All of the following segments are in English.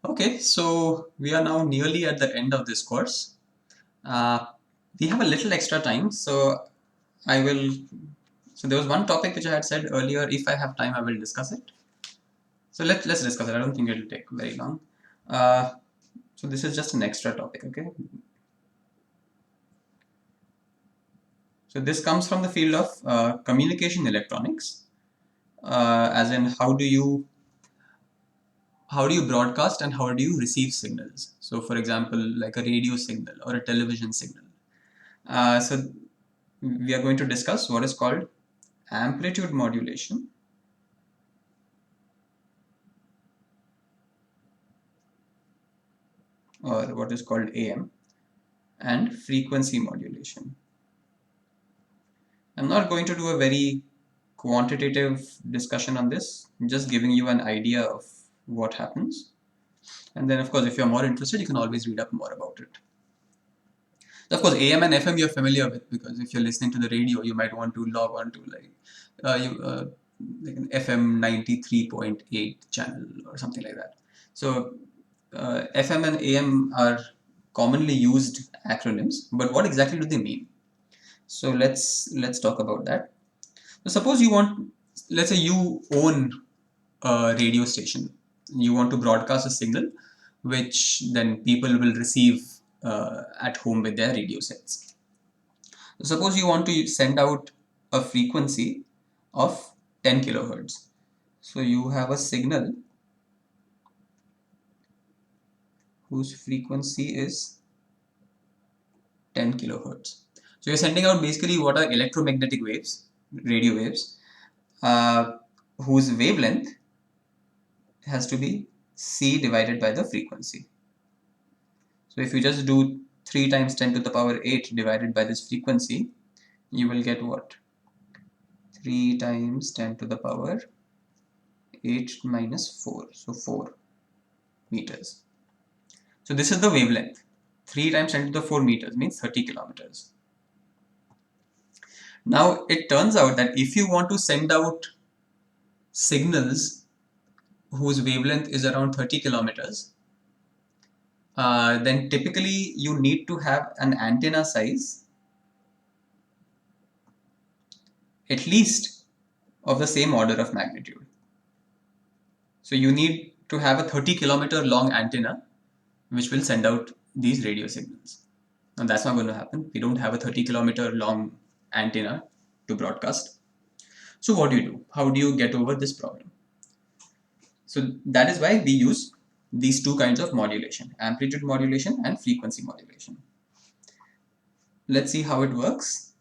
Okay, so we are now nearly at the end of this course. Uh, we have a little extra time, so I will. So there was one topic which I had said earlier. If I have time, I will discuss it. So let's discuss it. I don't think it will take very long. Uh, so this is just an extra topic. Okay. So this comes from the field of communication electronics, as in how do you broadcast and how do you receive signals. So for example, like a radio signal or a television signal. So we are going to discuss what is called amplitude modulation, or what is called AM, and frequency modulation. I'm not going to do a very quantitative discussion on this, I'm just giving you an idea of what happens. And then, of course, if you're more interested, you can always read up more about it. Of course, AM and FM you're familiar with, because if you're listening to the radio, you might want to log on to like an FM 93.8 channel or something like that. So FM and AM are commonly used acronyms, but what exactly do they mean? So let's talk about that. So suppose let's say you own a radio station. You want to broadcast a signal, which then people will receive at home with their radio sets. So suppose you want to send out a frequency of 10 kilohertz. So you have a signal whose frequency is 10 kilohertz. So you're sending out basically what are electromagnetic waves, radio waves, uh, whose wavelength has to be c divided by the frequency. So if you just do 3 times 10 to the power 8 divided by this frequency, you will get what? 3 times 10 to the power 8 minus 4, so 4 meters. So this is the wavelength. 3 times 10 to the 4 meters means 30 kilometers. Now it turns out that if you want to send out signals whose wavelength is around 30 kilometers, then typically you need to have an antenna size at least of the same order of magnitude. So you need to have a 30-kilometer long antenna which will send out these radio signals. Now that's not going to happen. We don't have a 30-kilometer long antenna to broadcast. So what do? How do you get over this problem? So that is why we use these two kinds of modulation, amplitude modulation and frequency modulation. Let's see how it works.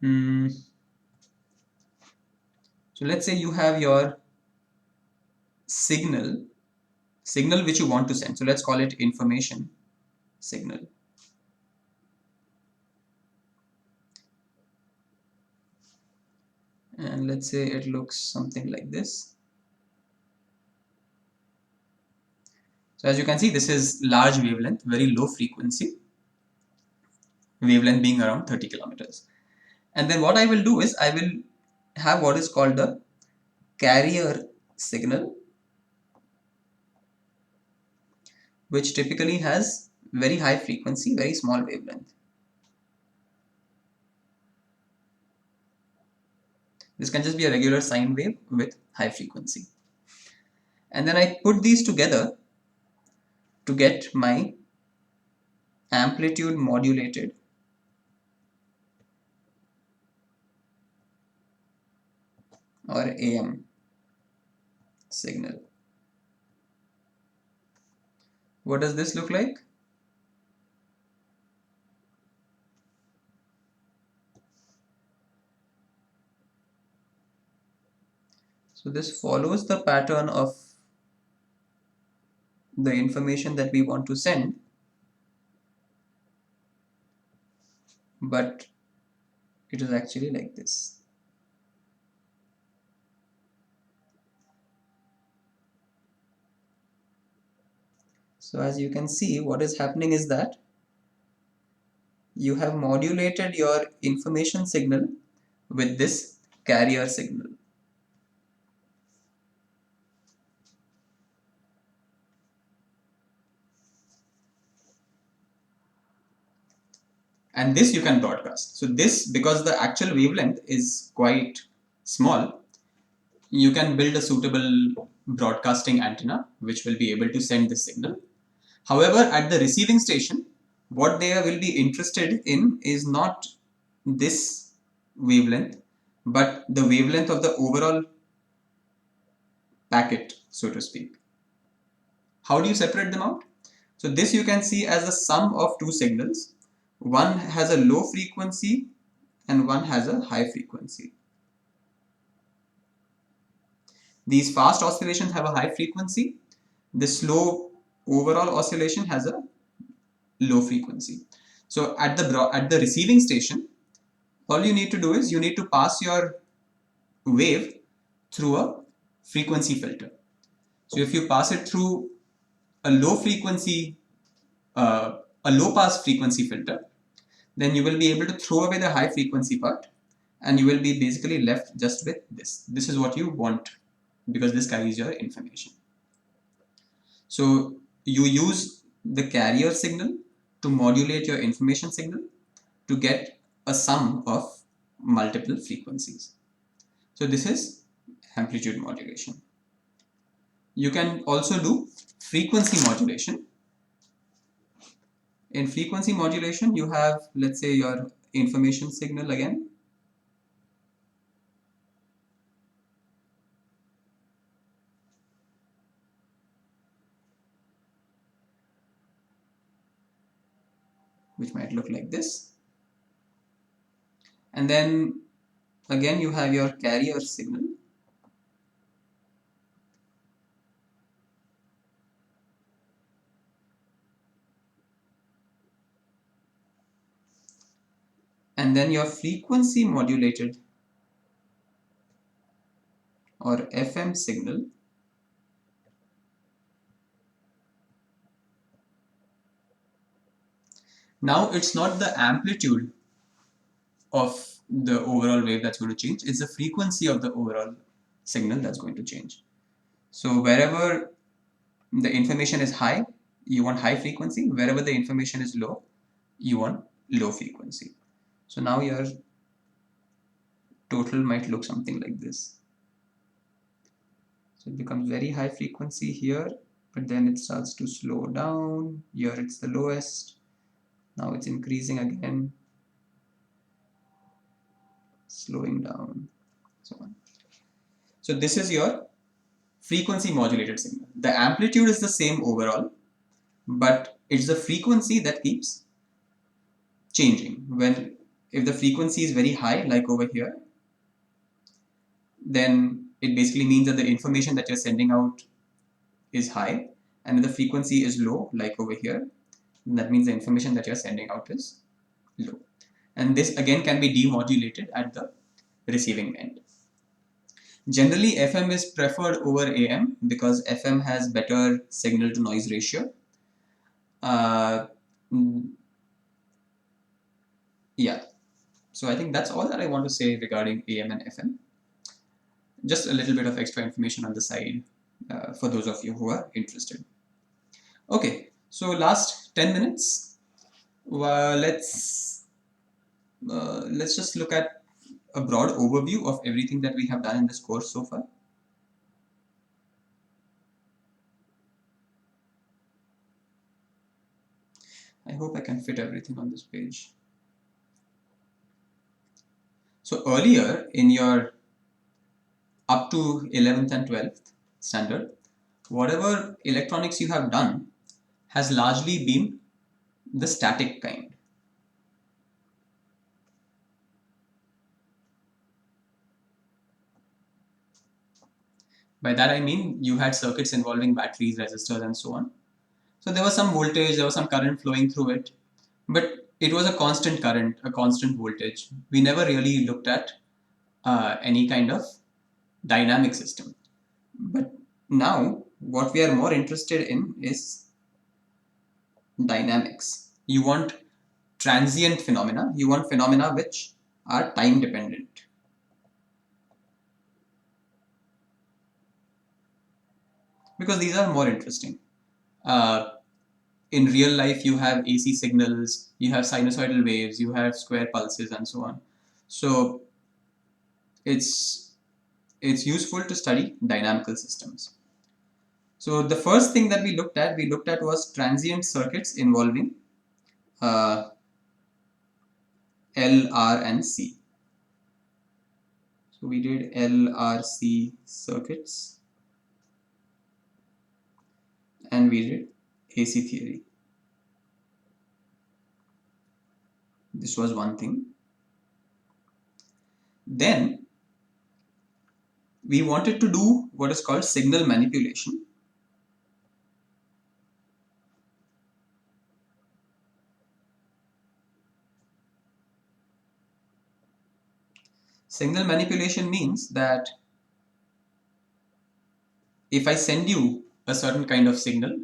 So let's say you have your signal which you want to send. So let's call it information signal. And let's say it looks something like this. So as you can see, this is large wavelength, very low frequency, wavelength being around 30 kilometers. And then what I will do is I will have what is called the carrier signal, which typically has very high frequency, very small wavelength. This can just be a regular sine wave with high frequency. And then I put these together to get my amplitude modulated or AM signal. What does this look like? So this follows the pattern of the information that we want to send, but it is actually like this. So as you can see, what is happening is that you have modulated your information signal with this carrier signal. and this you can broadcast. So this, because the actual wavelength is quite small, you can build a suitable broadcasting antenna which will be able to send this signal. However, at the receiving station, what they will be interested in is not this wavelength, but the wavelength of the overall packet, so to speak. How do you separate them out? So this you can see as the sum of two signals. One has a low frequency and one has a high frequency. These fast oscillations have a high frequency. The slow overall oscillation has a low frequency. So at the receiving station, all you need to do is you need to pass your wave through a frequency filter. So if you pass it through a low frequency, a low pass frequency filter, then you will be able to throw away the high frequency part and you will be basically left just with this. This is what you want because this carries your information. So you use the carrier signal to modulate your information signal to get a sum of multiple frequencies. So this is amplitude modulation. You can also do frequency modulation. In frequency modulation, you have, let's say, your information signal again. Which might look like this. And then again, you have your carrier signal. And then your frequency modulated or FM signal. Now it's not the amplitude of the overall wave that's going to change, it's the frequency of the overall signal that's going to change. So wherever the information is high, you want high frequency. Wherever the information is low, you want low frequency. So now your total might look something like this. So it becomes very high frequency here, but then it starts to slow down. Here it's the lowest. Now it's increasing again, slowing down, so on. So this is your frequency modulated signal. The amplitude is the same overall, but it's the frequency that keeps changing. When if the frequency is very high, like over here, then it basically means that the information that you're sending out is high, and if the frequency is low, like over here, that means the information that you're sending out is low. And this again can be demodulated at the receiving end. Generally, FM is preferred over AM because FM has better signal to noise ratio. Yeah, so I think that's all that I want to say regarding AM and FM. Just a little bit of extra information on the side for those of you who are interested. Okay, so last 10 minutes, let's just look at a broad overview of everything that we have done in this course so far. I hope I can fit everything on this page. So earlier in your up to 11th and 12th standard, whatever electronics you have done has largely been the static kind. By that I mean you had circuits involving batteries, resistors, and so on. So there was some voltage, there was some current flowing through it, but it was a constant current, a constant voltage. We never really looked at any kind of dynamic system. But now what we are more interested in is dynamics. You want transient phenomena, you want phenomena which are time dependent. Because these are more interesting. in real life you have AC signals, you have sinusoidal waves, you have square pulses, and so on. So it's useful to study dynamical systems. So the first thing that we looked at was transient circuits involving uh, L, R, and C. So we did L, R, C circuits, and we did AC theory. This was one thing. Then we wanted to do what is called signal manipulation. Signal manipulation means that if I send you a certain kind of signal,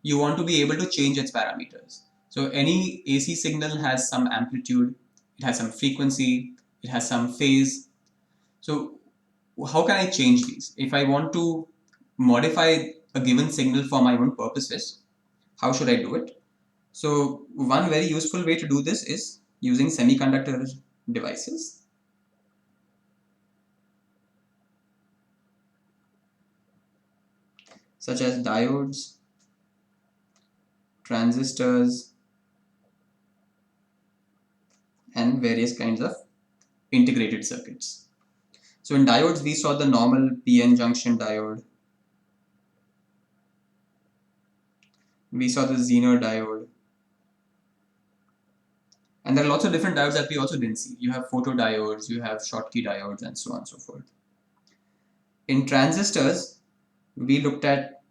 you want to be able to change its parameters. So any AC signal has some amplitude, it has some frequency, it has some phase. So how can I change these? If I want to modify a given signal for my own purposes, how should I do it? So one very useful way to do this is using semiconductor devices. Such as diodes, transistors, and various kinds of integrated circuits. So in diodes, we saw the normal PN junction diode. We saw the Zener diode. And there are lots of different diodes that we also didn't see. You have photodiodes, you have Schottky diodes, and so on and so forth. In transistors, we looked at,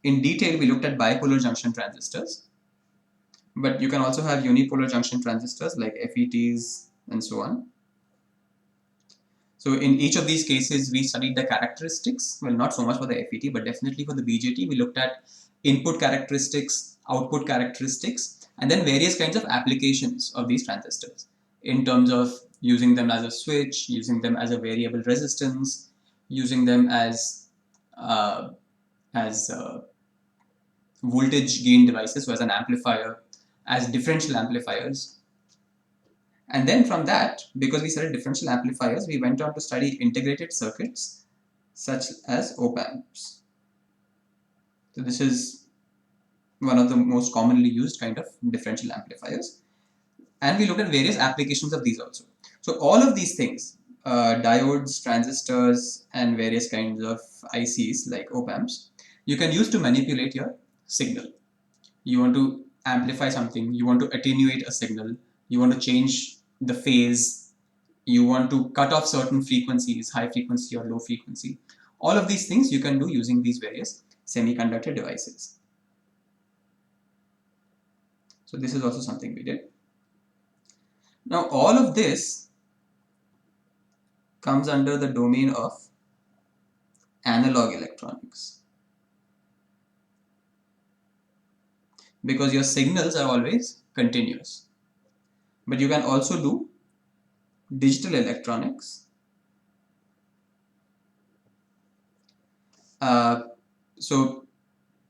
in detail, we looked at bipolar junction transistors. But you can also have unipolar junction transistors like FETs and so on. So in each of these cases, we studied the characteristics. Well, not so much for the FET, but definitely for the BJT, we looked at input characteristics, output characteristics, and then various kinds of applications of these transistors in terms of using them as a switch, using them as a variable resistance, using them as voltage gain devices, so as an amplifier, as differential amplifiers. And then from that, because we studied differential amplifiers, we went on to study integrated circuits such as op-amps. So this is one of the most commonly used kind of differential amplifiers. And we looked at various applications of these also. So all of these things, diodes, transistors, and various kinds of ICs like op-amps, you can use to manipulate your signal. You want to amplify something, you want to attenuate a signal, you want to change the phase, you want to cut off certain frequencies, high frequency or low frequency. All of these things you can do using these various semiconductor devices. So this is also something we did. Now all of this comes under the domain of analog electronics, because your signals are always continuous. But you can also do digital electronics. So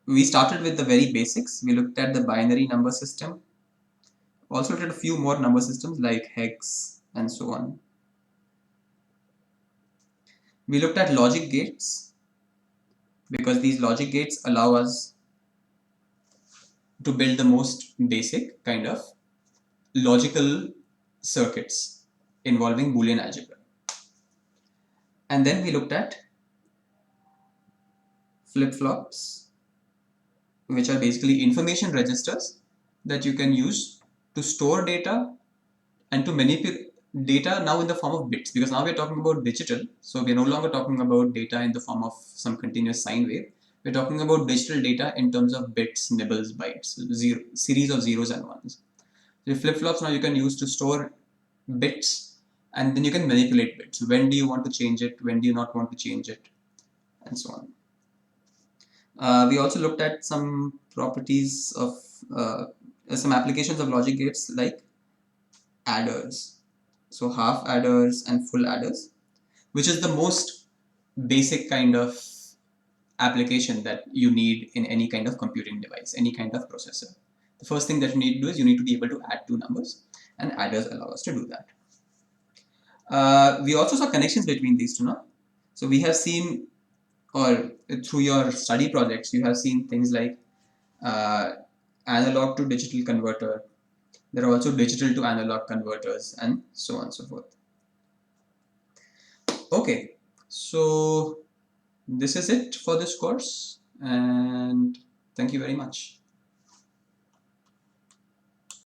we started with the very basics. We looked at the binary number system, also looked at a few more number systems like hex and so on. We looked at logic gates, because these logic gates allow us to build the most basic kind of logical circuits involving Boolean algebra. And then we looked at flip-flops, which are basically information registers that you can use to store data and to manipulate data now in the form of bits, because now we're talking about digital. So we're no longer talking about data in the form of some continuous sine wave. We're talking about digital data in terms of bits, nibbles, bytes, series of zeros and ones. So flip-flops now you can use to store bits, and then you can manipulate bits. When do you want to change it? When do you not want to change it? And so on. We also looked at some properties of some applications of logic gates like adders. So half adders and full adders, which is the most basic kind of application that you need in any kind of computing device, any kind of processor. The first thing that you need to do is you need to be able to add two numbers, and adders allow us to do that. We also saw connections between these two, no? So we have seen, or through your study projects, you have seen things like analog to digital converter. There are also digital to analog converters, and so on and so forth. Okay, so this is it for this course, and thank you very much.